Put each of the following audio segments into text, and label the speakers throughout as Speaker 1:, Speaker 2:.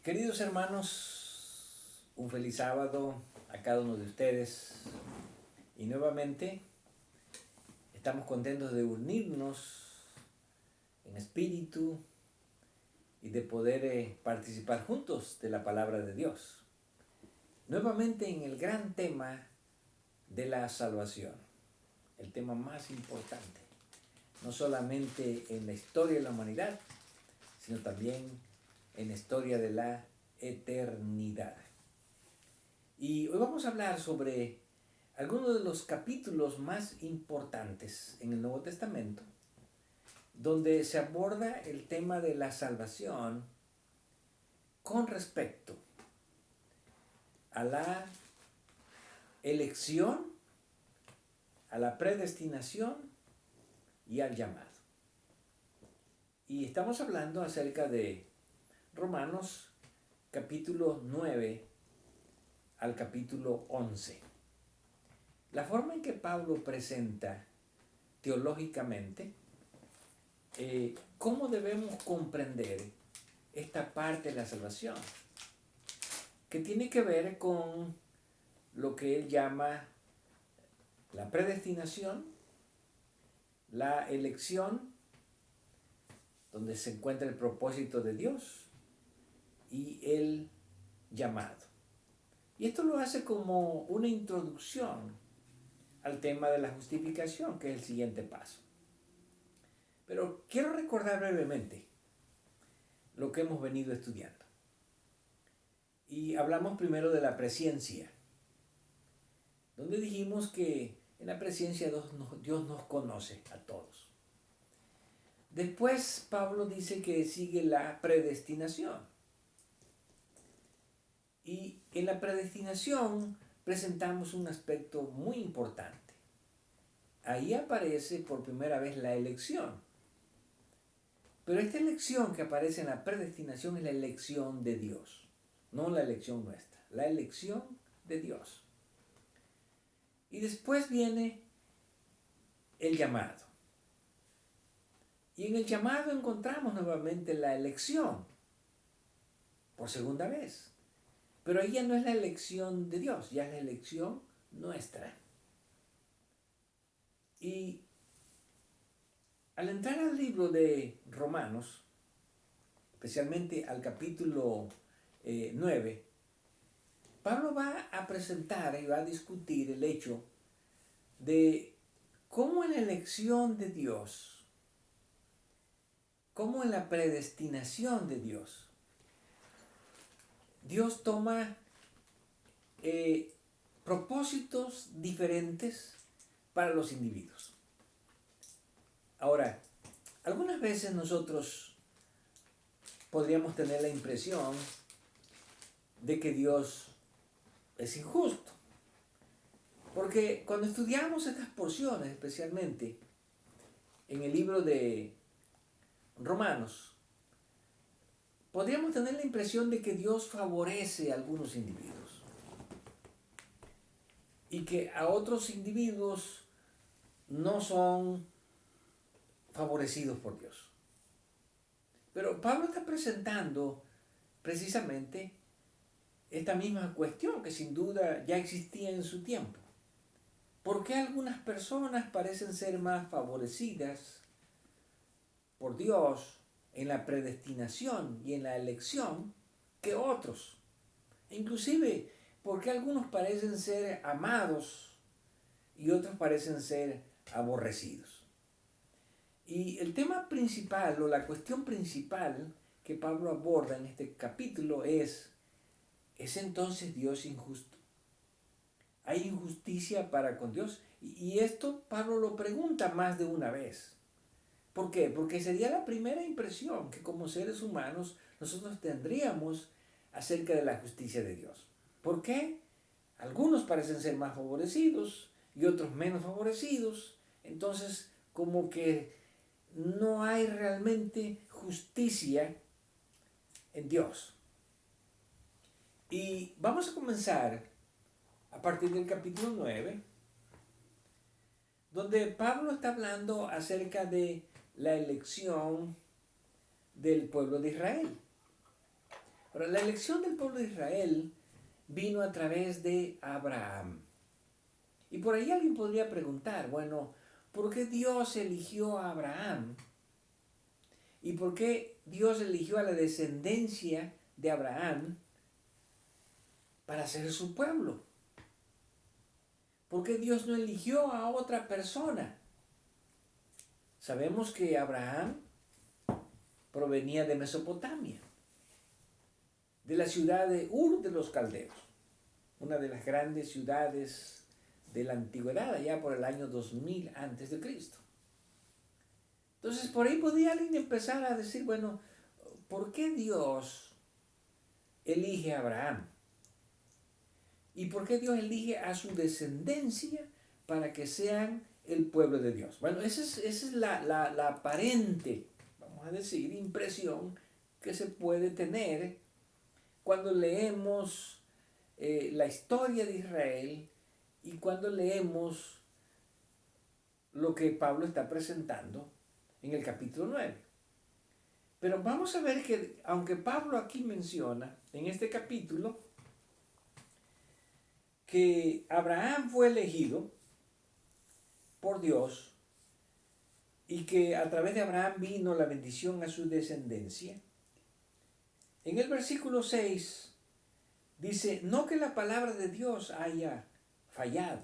Speaker 1: Queridos hermanos, un feliz sábado a cada uno de ustedes y nuevamente estamos contentos de unirnos en espíritu y de poder participar juntos de la palabra de Dios. Nuevamente en el gran tema de la salvación, el tema más importante, no solamente en la historia de la humanidad, sino también en la historia de la eternidad. Y hoy vamos a hablar sobre algunos de los capítulos más importantes en el Nuevo Testamento, donde se aborda el tema de la salvación con respecto a la elección, a la predestinación y al llamado. Y estamos hablando acerca de Romanos capítulo 9 al capítulo 11. La forma en que Pablo presenta teológicamente cómo debemos comprender esta parte de la salvación, que tiene que ver con lo que él llama la predestinación, la elección, donde se encuentra el propósito de Dios, y el llamado. Y esto lo hace como una introducción al tema de la justificación, que es el siguiente paso. Pero quiero recordar brevemente lo que hemos venido estudiando. Y hablamos primero de la presciencia, donde dijimos que en la presciencia Dios nos conoce a todos. Después Pablo dice que sigue la predestinación. Y en la predestinación presentamos un aspecto muy importante. Ahí aparece por primera vez la elección. Pero esta elección que aparece en la predestinación es la elección de Dios, no la elección nuestra, la elección de Dios. Y después viene el llamado. Y en el llamado encontramos nuevamente la elección, por segunda vez. Pero ahí ya no es la elección de Dios, ya es la elección nuestra. Y al entrar al libro de Romanos, especialmente al capítulo 9, Pablo va a presentar y va a discutir el hecho de cómo en la elección de Dios, cómo en la predestinación de Dios, Dios toma propósitos diferentes para los individuos. Ahora, algunas veces nosotros podríamos tener la impresión de que Dios es injusto. Porque cuando estudiamos estas porciones, especialmente en el libro de Romanos, podríamos tener la impresión de que Dios favorece a algunos individuos y que a otros individuos no son favorecidos por Dios. Pero Pablo está presentando precisamente esta misma cuestión que sin duda ya existía en su tiempo. ¿Por qué algunas personas parecen ser más favorecidas por Dios en la predestinación y en la elección que otros? Inclusive, ¿por qué algunos parecen ser amados y otros parecen ser aborrecidos? Y el tema principal o la cuestión principal que Pablo aborda en este capítulo ¿es entonces Dios injusto? ¿Hay injusticia para con Dios? Y esto Pablo lo pregunta más de una vez. ¿Por qué? Porque sería la primera impresión que como seres humanos nosotros tendríamos acerca de la justicia de Dios. ¿Por qué? Algunos parecen ser más favorecidos y otros menos favorecidos. Entonces, como que no hay realmente justicia en Dios. Y vamos a comenzar a partir del capítulo 9, donde Pablo está hablando acerca de la elección del pueblo de Israel. Ahora, la elección del pueblo de Israel vino a través de Abraham. Y por ahí alguien podría preguntar, bueno, ¿por qué Dios eligió a Abraham? ¿Y por qué Dios eligió a la descendencia de Abraham para ser su pueblo? ¿Por qué Dios no eligió a otra persona? Sabemos que Abraham provenía de Mesopotamia, de la ciudad de Ur de los Caldeos, una de las grandes ciudades de la antigüedad, allá por el año 2000 antes de Cristo. Entonces, por ahí podría alguien empezar a decir, bueno, ¿por qué Dios elige a Abraham? ¿Y por qué Dios elige a su descendencia para que sean el pueblo de Dios? Bueno, esa es la aparente, vamos a decir, impresión que se puede tener cuando leemos la historia de Israel y cuando leemos lo que Pablo está presentando en el capítulo 9. Pero vamos a ver que, aunque Pablo aquí menciona, en este capítulo, que Abraham fue elegido por Dios y que a través de Abraham vino la bendición a su descendencia, en el versículo 6 dice, no que la palabra de Dios haya fallado,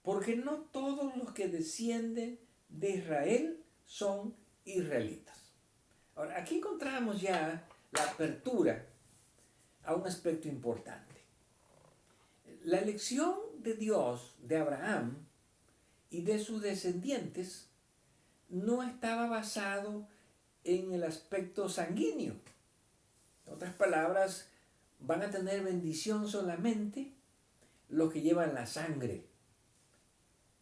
Speaker 1: porque no todos los que descienden de Israel son israelitas. Ahora, aquí encontramos ya la apertura a un aspecto importante. La elección de Dios de Abraham y de sus descendientes no estaba basado en el aspecto sanguíneo. En otras palabras, van a tener bendición solamente los que llevan la sangre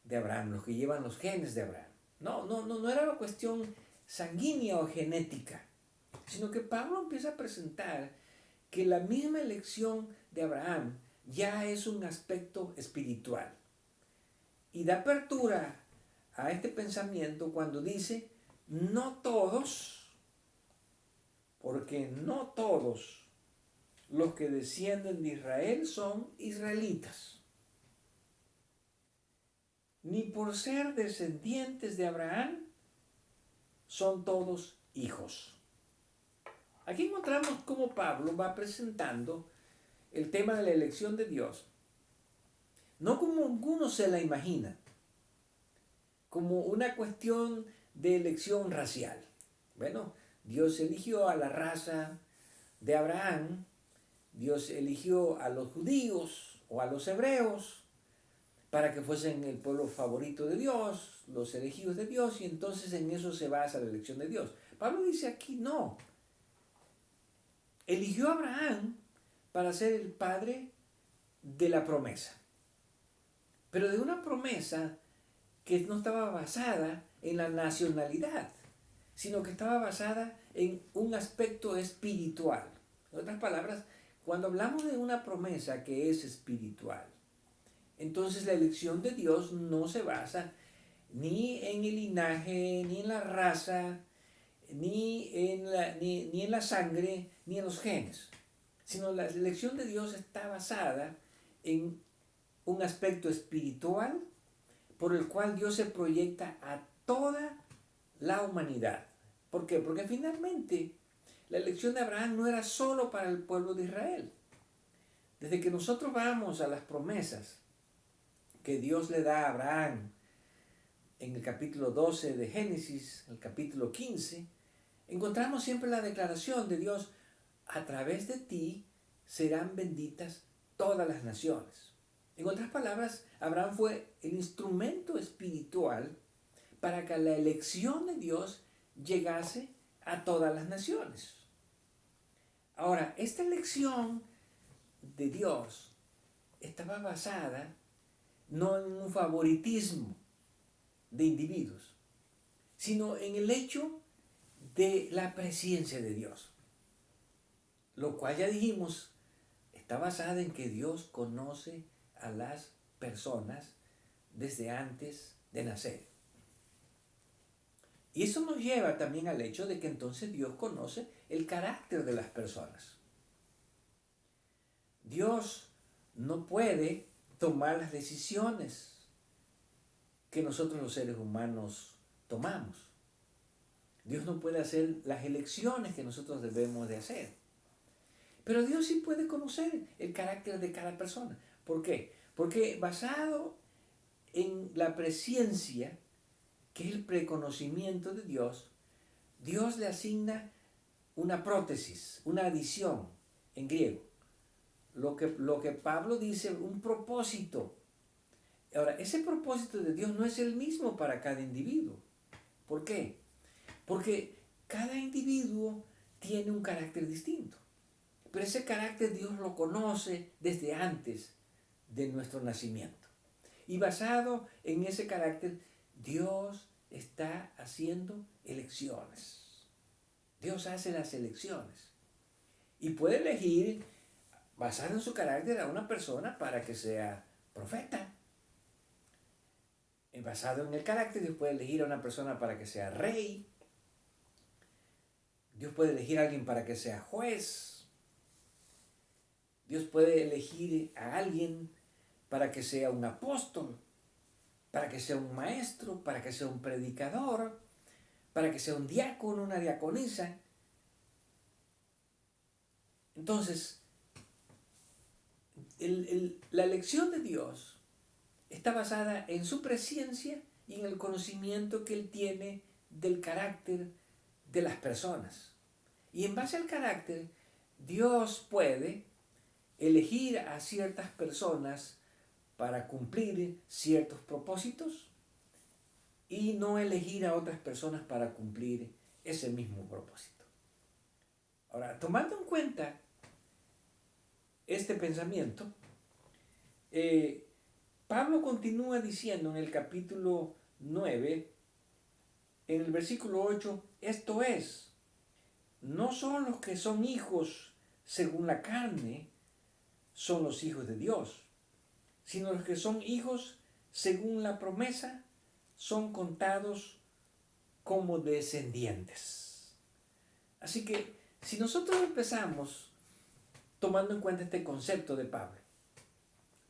Speaker 1: de Abraham, los que llevan los genes de Abraham. No era una cuestión sanguínea o genética, sino que Pablo empieza a presentar que la misma elección de Abraham ya es un aspecto espiritual. Y da apertura a este pensamiento cuando dice, no todos, porque no todos los que descienden de Israel son israelitas, ni por ser descendientes de Abraham son todos hijos. Aquí encontramos cómo Pablo va presentando el tema de la elección de Dios, no como algunos se la imaginan, como una cuestión de elección racial. Bueno, Dios eligió a la raza de Abraham, Dios eligió a los judíos o a los hebreos para que fuesen el pueblo favorito de Dios, los elegidos de Dios, y entonces en eso se basa la elección de Dios. Pablo dice aquí, no. Eligió a Abraham para ser el padre de la promesa, pero de una promesa que no estaba basada en la nacionalidad, sino que estaba basada en un aspecto espiritual. En otras palabras, cuando hablamos de una promesa que es espiritual, entonces la elección de Dios no se basa ni en el linaje, ni en la raza, ni en la sangre, ni en los genes, sino la elección de Dios está basada en un aspecto espiritual por el cual Dios se proyecta a toda la humanidad. ¿Por qué? Porque finalmente la elección de Abraham no era solo para el pueblo de Israel. Desde que nosotros vamos a las promesas que Dios le da a Abraham en el capítulo 12 de Génesis, el capítulo 15, encontramos siempre la declaración de Dios, a través de ti serán benditas todas las naciones. En otras palabras, Abraham fue el instrumento espiritual para que la elección de Dios llegase a todas las naciones. Ahora, esta elección de Dios estaba basada no en un favoritismo de individuos, sino en el hecho de la presencia de Dios, lo cual ya dijimos está basada en que Dios conoce a las personas desde antes de nacer. Y eso nos lleva también al hecho de que entonces Dios conoce el carácter de las personas. Dios no puede tomar las decisiones que nosotros los seres humanos tomamos. Dios no puede hacer las elecciones que nosotros debemos de hacer. Pero Dios sí puede conocer el carácter de cada persona. ¿Por qué? Porque basado en la presciencia, que es el preconocimiento de Dios, Dios le asigna una prótesis, una adición en griego. Lo que Pablo dice, un propósito. Ahora, ese propósito de Dios no es el mismo para cada individuo. ¿Por qué? Porque cada individuo tiene un carácter distinto. Pero ese carácter Dios lo conoce desde antes de nuestro nacimiento. Y basado en ese carácter, Dios está haciendo elecciones. Dios hace las elecciones. Y puede elegir, basado en su carácter, a una persona para que sea profeta. Basado en el carácter, Dios puede elegir a una persona para que sea rey. Dios puede elegir a alguien para que sea juez. Dios puede elegir a alguien para que sea un apóstol, para que sea un maestro, para que sea un predicador, para que sea un diácono, una diaconisa. Entonces, la elección de Dios está basada en su presciencia y en el conocimiento que Él tiene del carácter de las personas. Y en base al carácter, Dios puede elegir a ciertas personas para cumplir ciertos propósitos y no elegir a otras personas para cumplir ese mismo propósito. Ahora, tomando en cuenta este pensamiento, Pablo continúa diciendo en el capítulo 9, en el versículo 8, esto es, no son los que son hijos según la carne, son los hijos de Dios, sino los que son hijos según la promesa, son contados como descendientes. Así que si nosotros empezamos tomando en cuenta este concepto de Pablo,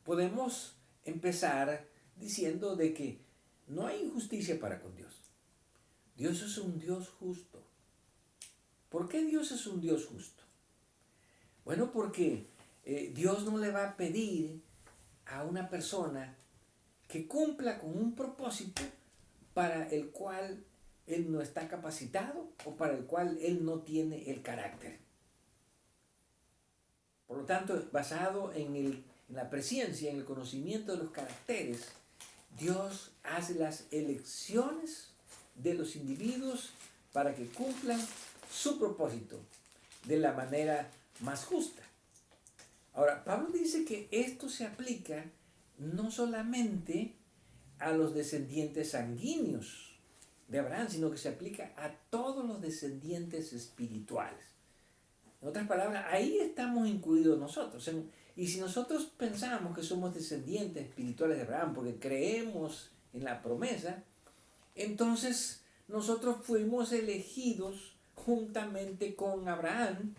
Speaker 1: podemos empezar diciendo de que no hay injusticia para con Dios. Dios es un Dios justo. ¿Por qué Dios es un Dios justo? Bueno, porque Dios no le va a pedir a una persona que cumpla con un propósito para el cual él no está capacitado o para el cual él no tiene el carácter. Por lo tanto, basado en la presciencia, en el conocimiento de los caracteres, Dios hace las elecciones de los individuos para que cumplan su propósito de la manera más justa. Ahora, Pablo dice que esto se aplica no solamente a los descendientes sanguíneos de Abraham, sino que se aplica a todos los descendientes espirituales. En otras palabras, ahí estamos incluidos nosotros. Y si nosotros pensamos que somos descendientes espirituales de Abraham porque creemos en la promesa, entonces nosotros fuimos elegidos juntamente con Abraham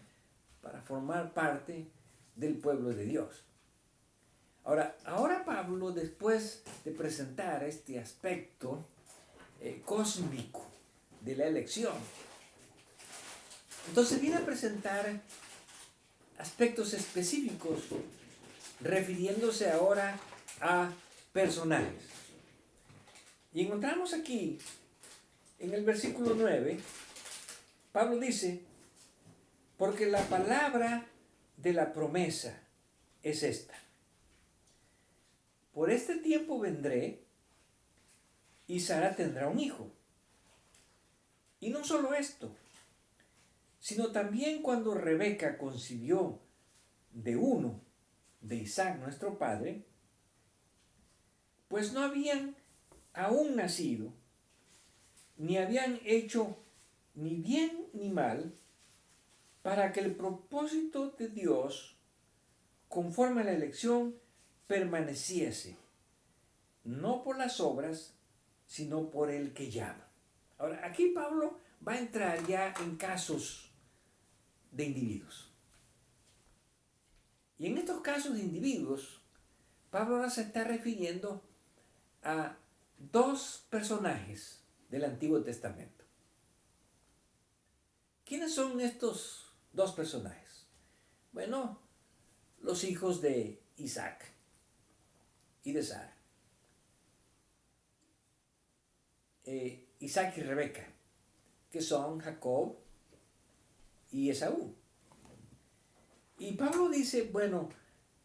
Speaker 1: para formar parte del pueblo de Dios. Ahora Pablo, después de presentar este aspecto cósmico de la elección, entonces viene a presentar aspectos específicos refiriéndose ahora a personajes. Y encontramos aquí, en el versículo 9, Pablo dice, porque la palabra de la promesa es esta. Por este tiempo vendré y Sara tendrá un hijo. Y no solo esto, sino también cuando Rebeca concibió de uno, de Isaac nuestro padre, pues no habían aún nacido, ni habían hecho ni bien ni mal, para que el propósito de Dios, conforme a la elección, permaneciese, no por las obras, sino por el que llama. Ahora, aquí Pablo va a entrar ya en casos de individuos. Y en estos casos de individuos, Pablo ahora se está refiriendo a dos personajes del Antiguo Testamento. ¿Quiénes son estos dos personajes? Bueno, los hijos de Isaac y de Sara. Isaac y Rebeca, que son Jacob y Esaú. Y Pablo dice, bueno,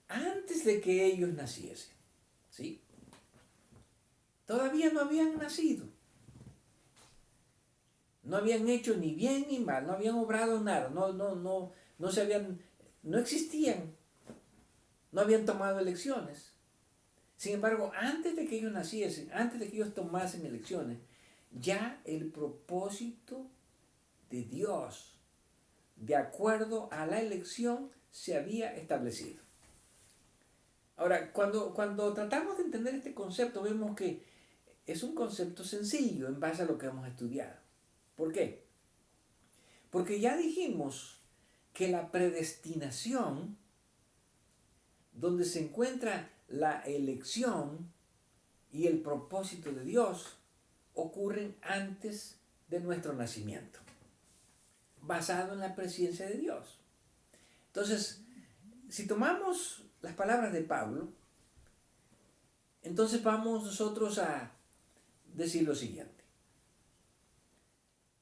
Speaker 1: antes de que ellos naciesen, ¿sí? Todavía no habían nacido. No habían hecho ni bien ni mal, no habían obrado nada, no existían, no habían tomado elecciones. Sin embargo, antes de que ellos naciesen, antes de que ellos tomasen elecciones, ya el propósito de Dios, de acuerdo a la elección, se había establecido. Ahora, cuando tratamos de entender este concepto, vemos que es un concepto sencillo en base a lo que hemos estudiado. ¿Por qué? Porque ya dijimos que la predestinación, donde se encuentra la elección y el propósito de Dios, ocurren antes de nuestro nacimiento, basado en la presencia de Dios. Entonces, si tomamos las palabras de Pablo, entonces vamos nosotros a decir lo siguiente,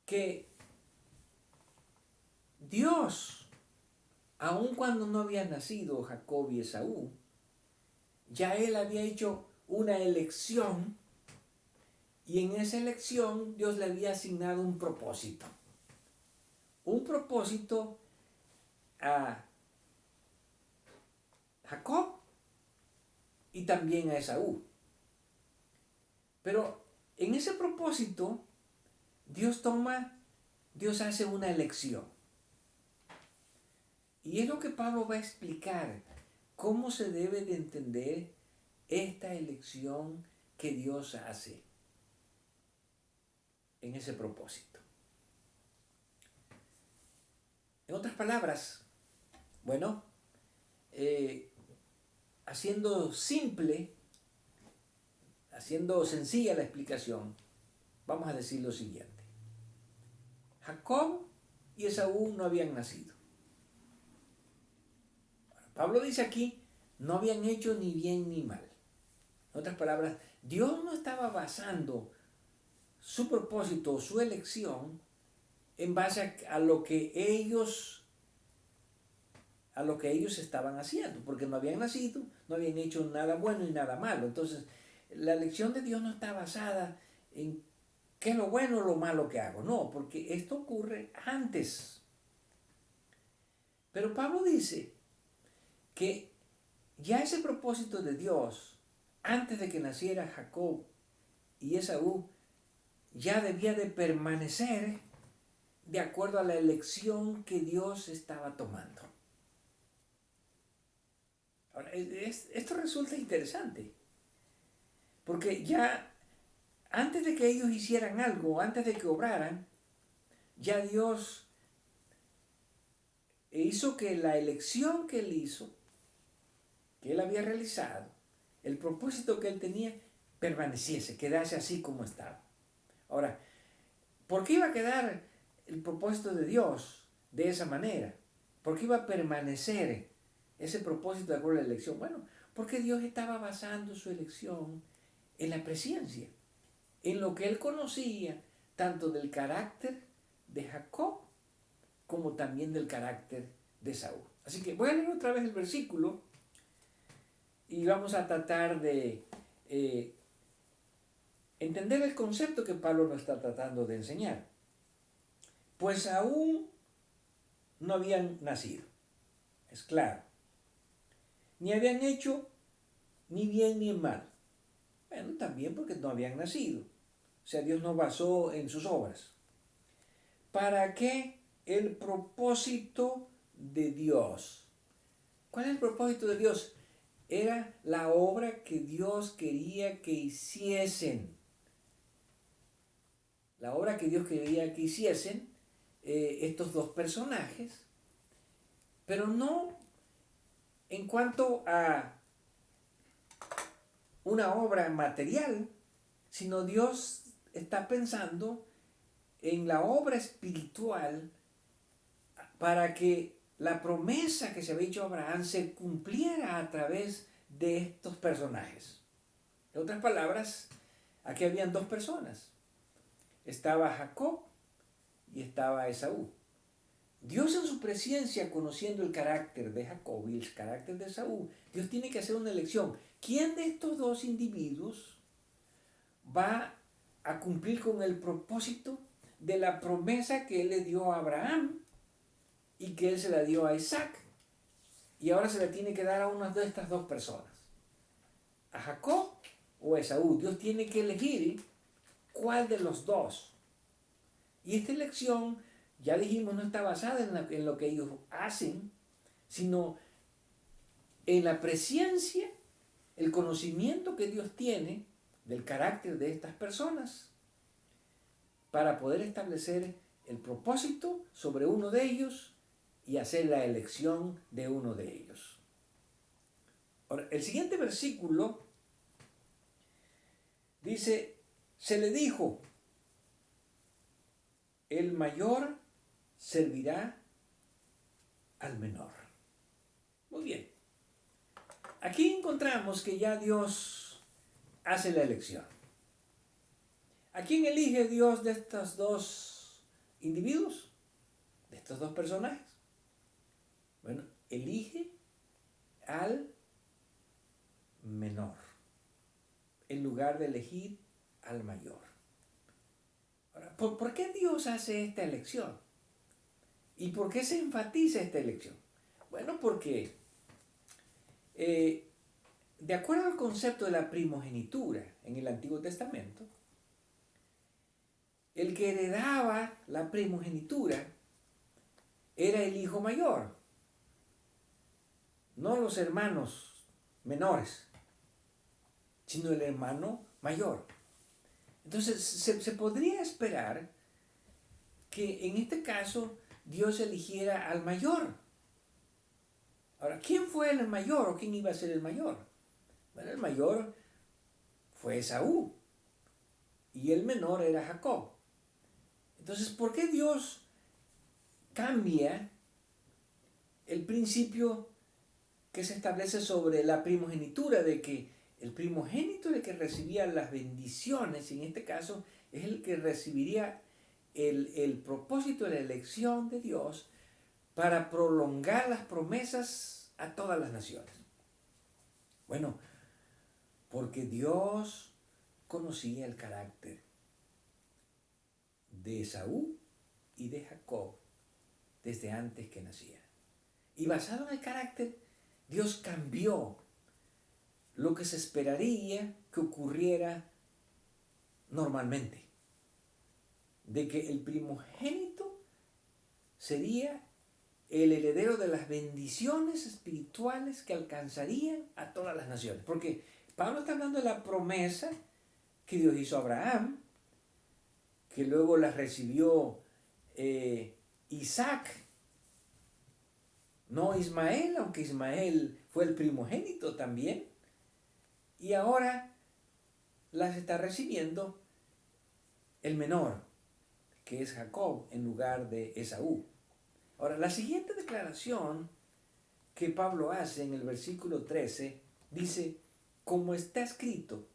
Speaker 1: que Dios, aun cuando no habían nacido Jacob y Esaú, ya él había hecho una elección y en esa elección Dios le había asignado un propósito. Un propósito a Jacob y también a Esaú. Pero en ese propósito Dios hace una elección. Y es lo que Pablo va a explicar, cómo se debe de entender esta elección que Dios hace en ese propósito. En otras palabras, bueno, haciendo sencilla la explicación, vamos a decir lo siguiente. Jacob y Esaú no habían nacido. Pablo dice aquí, no habían hecho ni bien ni mal. En otras palabras, Dios no estaba basando su propósito o su elección en base a lo que ellos estaban haciendo, porque no habían nacido, no habían hecho nada bueno y nada malo. Entonces, la elección de Dios no está basada en qué es lo bueno o lo malo que hago, no, porque esto ocurre antes. Pero Pablo dice que ya ese propósito de Dios, antes de que naciera Jacob y Esaú, ya debía de permanecer de acuerdo a la elección que Dios estaba tomando. Ahora, esto resulta interesante, porque ya antes de que ellos hicieran algo, antes de que obraran, ya Dios hizo que la elección que él hizo, que él había realizado, el propósito que él tenía, permaneciese, quedase así como estaba. Ahora, ¿por qué iba a quedar el propósito de Dios de esa manera? ¿Por qué iba a permanecer ese propósito de acuerdo a la elección? Bueno, porque Dios estaba basando su elección en la presencia, en lo que él conocía, tanto del carácter de Jacob como también del carácter de Saúl. Así que voy a leer otra vez el versículo y vamos a tratar de entender el concepto que Pablo nos está tratando de enseñar. Pues aún no habían nacido, es claro, ni habían hecho ni bien ni mal. Bueno, también porque no habían nacido. O sea, Dios no basó en sus obras. ¿Para qué el propósito de Dios? ¿Cuál es el propósito de Dios? Era la obra que Dios quería que hiciesen. la obra que Dios quería que hiciesen estos dos personajes, pero no en cuanto a una obra material, sino Dios está pensando en la obra espiritual para que la promesa que se había hecho a Abraham se cumpliera a través de estos personajes. En otras palabras, aquí habían dos personas. Estaba Jacob y estaba Esaú. Dios en su presencia, conociendo el carácter de Jacob y el carácter de Esaú, Dios tiene que hacer una elección. ¿Quién de estos dos individuos va a cumplir con el propósito de la promesa que Él le dio a Abraham y que Él se la dio a Isaac? Y ahora se la tiene que dar a una de estas dos personas. A Jacob o a Esaú. Dios tiene que elegir cuál de los dos. Y esta elección, ya dijimos, no está basada en lo que ellos hacen, sino en la presencia, el conocimiento que Dios tiene del carácter de estas personas para poder establecer el propósito sobre uno de ellos y hacer la elección de uno de ellos. Ahora, el siguiente versículo dice, se le dijo, el mayor servirá al menor. Muy bien. Aquí encontramos que ya Dios hace la elección. ¿A quién elige Dios de estos dos individuos? De estos dos personajes. Bueno, elige al menor en lugar de elegir al mayor. Ahora, ¿por qué Dios hace esta elección? ¿Y por qué se enfatiza esta elección? Bueno, porque de acuerdo al concepto de la primogenitura en el Antiguo Testamento, el que heredaba la primogenitura era el hijo mayor, no los hermanos menores, sino el hermano mayor. Entonces se podría esperar que en este caso Dios eligiera al mayor. Ahora, ¿quién fue el mayor o quién iba a ser el mayor? Bueno, el mayor fue Esaú y el menor era Jacob. Entonces, ¿por qué Dios cambia el principio que se establece sobre la primogenitura, de que el primogénito es el que recibía las bendiciones, y en este caso es el que recibiría el propósito de la elección de Dios para prolongar las promesas a todas las naciones? Bueno, porque Dios conocía el carácter de Esaú y de Jacob desde antes que nacieran. Y basado en el carácter, Dios cambió lo que se esperaría que ocurriera normalmente, de que el primogénito sería el heredero de las bendiciones espirituales que alcanzarían a todas las naciones. Porque Pablo está hablando de la promesa que Dios hizo a Abraham, que luego la recibió Isaac, no Ismael, aunque Ismael fue el primogénito también, y ahora las está recibiendo el menor, que es Jacob, en lugar de Esaú. Ahora, la siguiente declaración que Pablo hace en el versículo 13 dice, como está escrito,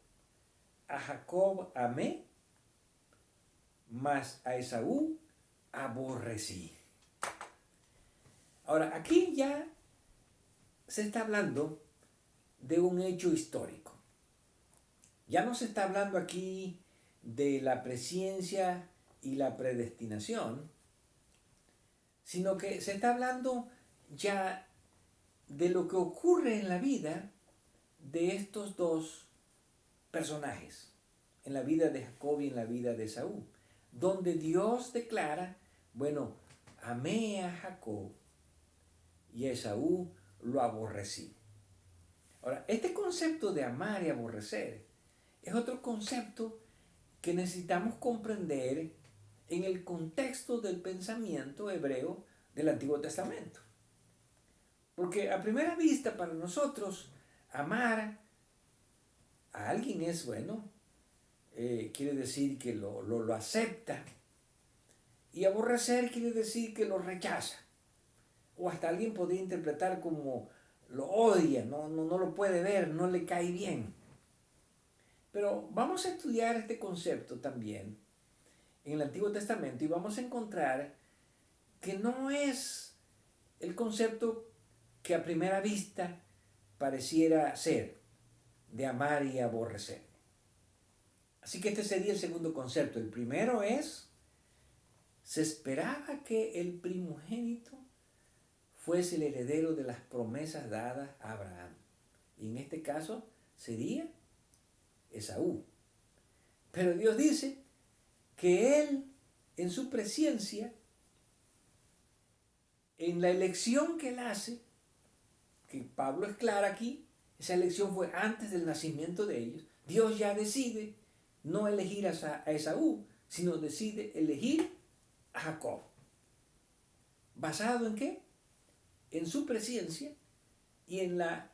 Speaker 1: a Jacob amé, mas a Esaú aborrecí. Ahora, aquí ya se está hablando de un hecho histórico. Ya no se está hablando aquí de la presciencia y la predestinación, sino que se está hablando ya de lo que ocurre en la vida de estos dos personajes, en la vida de Jacob y en la vida de Esaú, donde Dios declara, bueno, amé a Jacob y a Esaú lo aborrecí. Ahora, este concepto de amar y aborrecer es otro concepto que necesitamos comprender en el contexto del pensamiento hebreo del Antiguo Testamento. Porque a primera vista para nosotros, amar a alguien es bueno, quiere decir que lo acepta, y aborrecer quiere decir que lo rechaza. O hasta alguien podría interpretar como lo odia, no lo puede ver, no le cae bien. Pero vamos a estudiar este concepto también en el Antiguo Testamento y vamos a encontrar que no es el concepto que a primera vista pareciera ser de amar y aborrecer. Así que este sería el segundo concepto. El primero es, se esperaba que el primogénito fuese el heredero de las promesas dadas a Abraham. Y en este caso sería Esaú. Pero Dios dice que él, en su presciencia, en la elección que él hace, que Pablo es claro aquí, esa elección fue antes del nacimiento de ellos, Dios ya decide no elegir a Esaú, sino decide elegir a Jacob. ¿Basado en qué? En su presciencia, y en la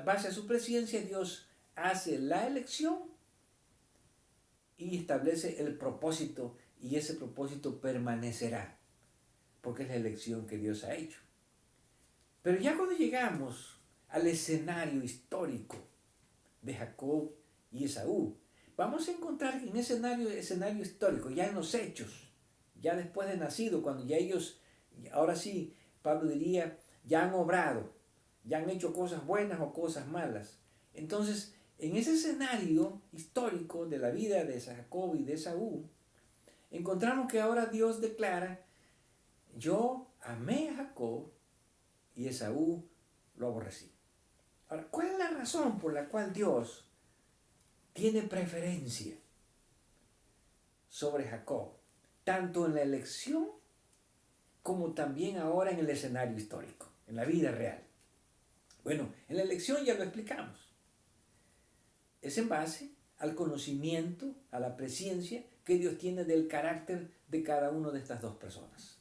Speaker 1: base a su presciencia Dios hace la elección y establece el propósito, y ese propósito permanecerá, porque es la elección que Dios ha hecho. Pero ya cuando llegamos al escenario histórico de Jacob y Esaú, vamos a encontrar que en ese escenario histórico, ya en los hechos, ya después de nacido, cuando ya ellos, ahora sí, Pablo diría, ya han obrado, ya han hecho cosas buenas o cosas malas. Entonces, en ese escenario histórico de la vida de Jacob y de Esaú, encontramos que ahora Dios declara, yo amé a Jacob y Esaú lo aborrecí. Ahora, ¿cuál es la razón por la cual Dios tiene preferencia sobre Jacob, tanto en la elección como también ahora en el escenario histórico, en la vida real? Bueno, en la elección ya lo explicamos. Es en base al conocimiento, a la presciencia que Dios tiene del carácter de cada una de estas dos personas.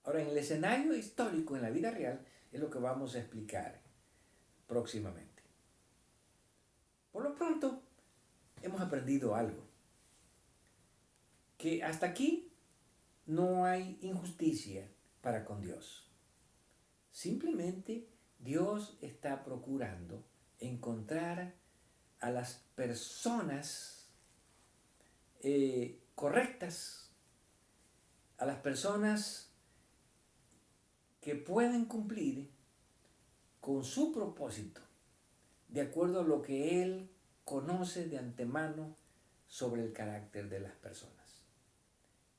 Speaker 1: Ahora, en el escenario histórico, en la vida real, es lo que vamos a explicar próximamente. Por lo pronto, hemos aprendido algo. Que hasta aquí no hay injusticia para con Dios. Simplemente Dios está procurando encontrar a las personas correctas, a las personas que pueden cumplir con su propósito, de acuerdo a lo que Él conoce de antemano sobre el carácter de las personas.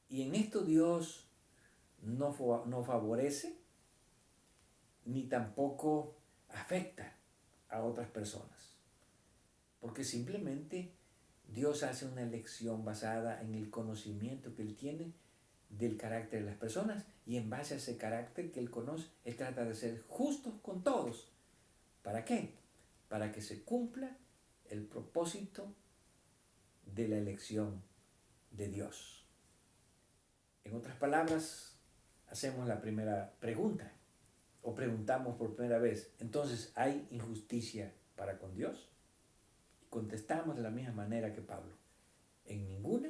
Speaker 1: Y en esto Dios no favorece ni tampoco afecta a otras personas, porque simplemente Dios hace una elección basada en el conocimiento que Él tiene del carácter de las personas, y en base a ese carácter que Él conoce, Él trata de ser justo con todos. ¿Para qué? Para que se cumpla el propósito de la elección de Dios. En otras palabras, hacemos la primera pregunta, o preguntamos por primera vez, entonces, ¿hay injusticia para con Dios? Y contestamos de la misma manera que Pablo, en ninguna